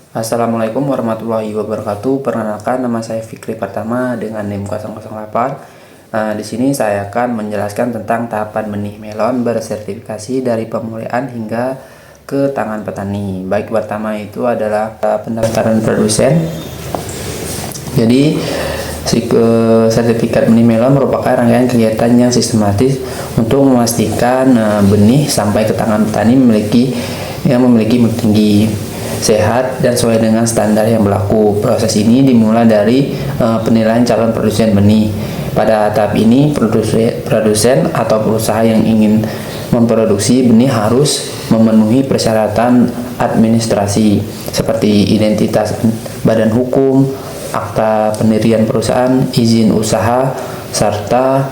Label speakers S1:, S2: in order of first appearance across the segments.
S1: Assalamualaikum warahmatullahi wabarakatuh. Perkenalkan, nama saya Fikri Pertama dengan NIM 008. Di sini saya akan menjelaskan tentang tahapan benih melon bersertifikasi dari pemulihan hingga ke tangan petani. Baik, pertama itu adalah pendaftaran produsen. Jadi, sertifikat benih melon merupakan rangkaian kegiatan yang sistematis untuk memastikan benih sampai ke tangan petani memiliki mutu tinggi, sehat, dan sesuai dengan standar yang berlaku. Proses ini dimulai dari penilaian calon produsen benih. Pada tahap ini, produsen atau perusahaan yang ingin memproduksi benih harus memenuhi persyaratan administrasi seperti identitas badan hukum, akta pendirian perusahaan, izin usaha, serta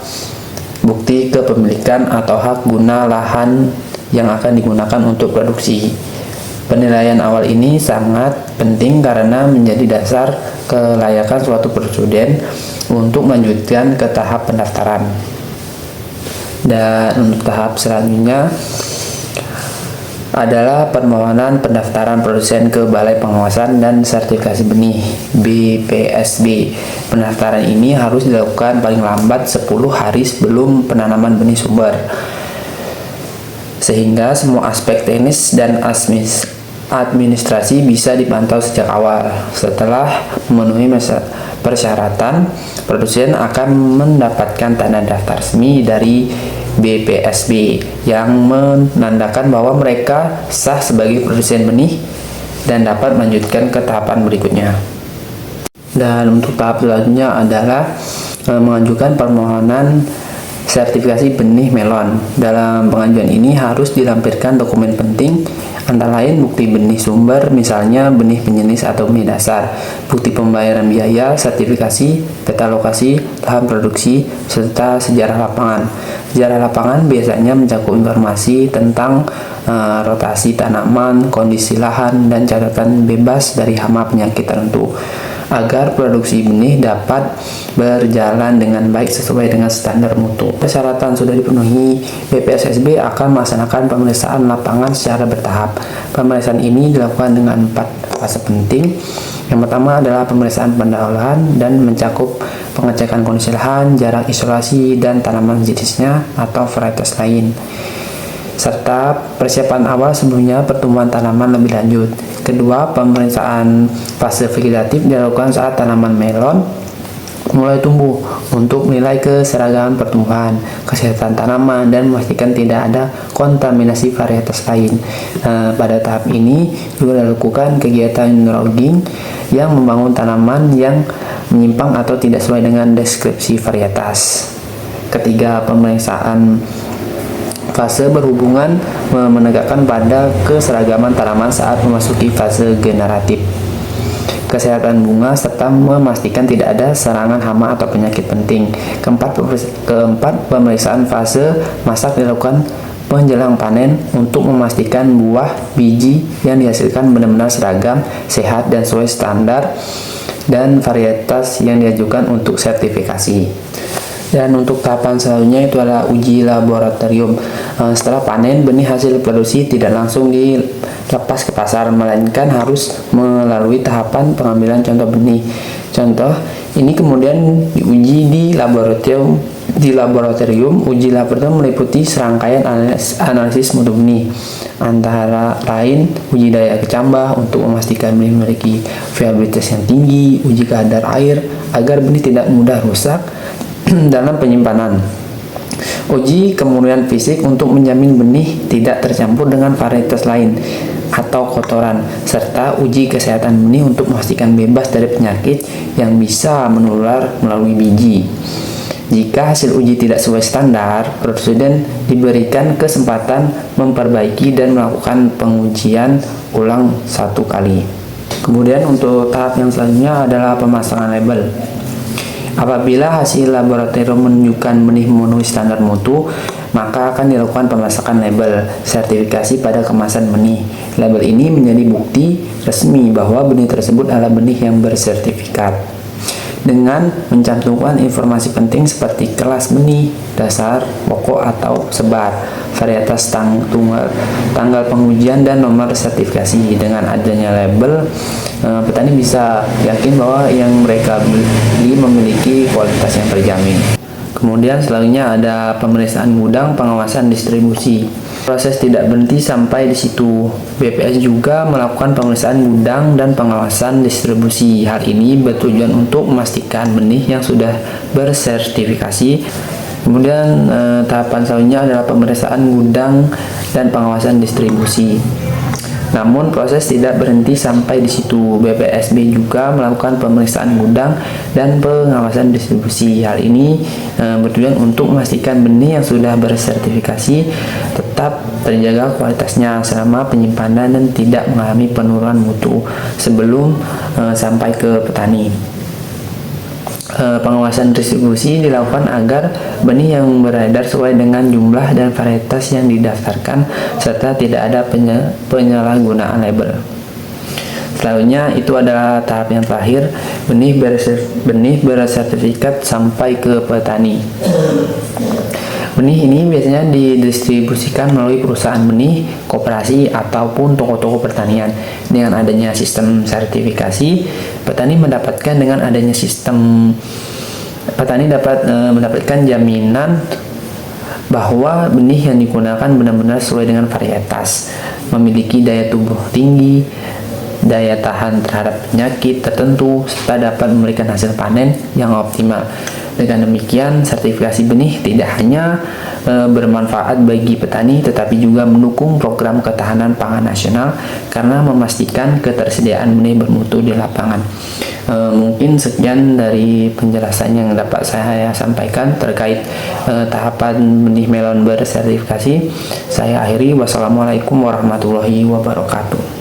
S1: bukti kepemilikan atau hak guna lahan yang akan digunakan untuk produksi. Penilaian awal ini sangat penting karena menjadi dasar kelayakan suatu produsen untuk melanjutkan ke tahap pendaftaran. Dan untuk tahap selanjutnya adalah permohonan pendaftaran produsen ke Balai Pengawasan dan Sertifikasi Benih (BPSB). Pendaftaran ini harus dilakukan paling lambat 10 hari sebelum penanaman benih sumber, sehingga semua aspek teknis dan administrasi bisa dipantau sejak awal. Setelah memenuhi persyaratan, produsen akan mendapatkan tanda daftar resmi dari BPSB yang menandakan bahwa mereka sah sebagai produsen benih dan dapat melanjutkan ke tahapan berikutnya. Dan untuk tahap selanjutnya adalah mengajukan permohonan sertifikasi benih melon. Dalam pengajuan ini harus dilampirkan dokumen penting, antara lain bukti benih sumber, misalnya benih penjenis atau benih dasar, bukti pembayaran biaya, sertifikasi, peta lokasi, lahan produksi, serta sejarah lapangan. Sejarah lapangan biasanya mencakup informasi tentang rotasi tanaman, kondisi lahan, dan catatan bebas dari hama penyakit tertentu, agar produksi benih dapat berjalan dengan baik sesuai dengan standar mutu. Persyaratan sudah dipenuhi, BPSB akan melaksanakan pemeriksaan lapangan secara bertahap. Pemeriksaan ini dilakukan dengan 4 fase penting. Yang pertama adalah pemeriksaan pendahuluan dan mencakup pengecekan kondisi lahan, jarak isolasi, dan tanaman jenisnya atau varietas lain, serta persiapan awal sebelumnya pertumbuhan tanaman lebih lanjut. Kedua, pemeriksaan fase vegetatif dilakukan saat tanaman melon mulai tumbuh untuk menilai keseragaman pertumbuhan, kesehatan tanaman, dan memastikan tidak ada kontaminasi varietas lain. Pada tahap ini juga dilakukan kegiatan rogging yang membangun tanaman yang menyimpang atau tidak sesuai dengan deskripsi varietas. Ketiga, pemeriksaan fase berhubungan menegakkan pada keseragaman tanaman saat memasuki fase generatif, kesehatan bunga, serta memastikan tidak ada serangan hama atau penyakit penting. Keempat, pemeriksaan fase masak dilakukan menjelang panen untuk memastikan buah biji yang dihasilkan benar-benar seragam, sehat, dan sesuai standar dan varietas yang diajukan untuk sertifikasi. Dan untuk tahapan selanjutnya itu adalah uji laboratorium. Setelah panen, benih hasil produksi tidak langsung dilepas ke pasar, melainkan harus melalui tahapan pengambilan contoh benih. Contoh ini kemudian diuji di laboratorium. Uji laboratorium meliputi serangkaian analisis mutu benih, antara lain uji daya kecambah untuk memastikan benih memiliki viabilitas yang tinggi, uji kadar air agar benih tidak mudah rusak dalam penyimpanan, uji kemurnian fisik untuk menjamin benih tidak tercampur dengan varietas lain atau kotoran, serta uji kesehatan benih untuk memastikan bebas dari penyakit yang bisa menular melalui biji. Jika hasil uji tidak sesuai standar, produsen diberikan kesempatan memperbaiki dan melakukan pengujian ulang 1 kali. Kemudian untuk tahap yang selanjutnya adalah pemasangan label. Apabila hasil laboratorium menunjukkan benih memenuhi standar mutu, maka akan dilakukan pemasangan label sertifikasi pada kemasan benih. Label ini menjadi bukti resmi bahwa benih tersebut adalah benih yang bersertifikat. dengan mencantumkan informasi penting seperti kelas benih, dasar, pokok atau sebar, varietas tanggal pengujian dan nomor sertifikasi. Dengan adanya label, petani bisa yakin bahwa yang mereka beli memiliki kualitas yang terjamin. Kemudian selanjutnya ada pemeriksaan gudang, pengawasan distribusi. Proses tidak berhenti sampai di situ. BPS juga melakukan pemeriksaan gudang dan pengawasan distribusi. Hal ini bertujuan untuk memastikan benih yang sudah bersertifikasi. Kemudian tahapan selanjutnya adalah pemeriksaan gudang dan pengawasan distribusi. Namun proses tidak berhenti sampai di situ. BPSB juga melakukan pemeriksaan gudang dan pengawasan distribusi. Hal ini bertujuan untuk memastikan benih yang sudah bersertifikasi tetap terjaga kualitasnya selama penyimpanan dan tidak mengalami penurunan mutu sebelum sampai ke petani. Pengawasan distribusi dilakukan agar benih yang beredar sesuai dengan jumlah dan varietas yang didaftarkan serta tidak ada penyalahgunaan label. Selanjutnya itu adalah tahap yang terakhir, benih bersertifikat sampai ke petani. Benih ini biasanya didistribusikan melalui perusahaan benih, koperasi, ataupun toko-toko pertanian. Dengan adanya sistem sertifikasi, petani dapat mendapatkan jaminan bahwa benih yang digunakan benar-benar sesuai dengan varietas, memiliki daya tubuh tinggi, daya tahan terhadap penyakit tertentu, serta dapat memberikan hasil panen yang optimal. Dengan demikian, sertifikasi benih tidak hanya bermanfaat bagi petani, tetapi juga mendukung program ketahanan pangan nasional karena memastikan ketersediaan benih bermutu di lapangan. Mungkin sekian dari penjelasan yang dapat saya sampaikan terkait tahapan benih melon bersertifikasi. Saya akhiri. Wassalamualaikum warahmatullahi wabarakatuh.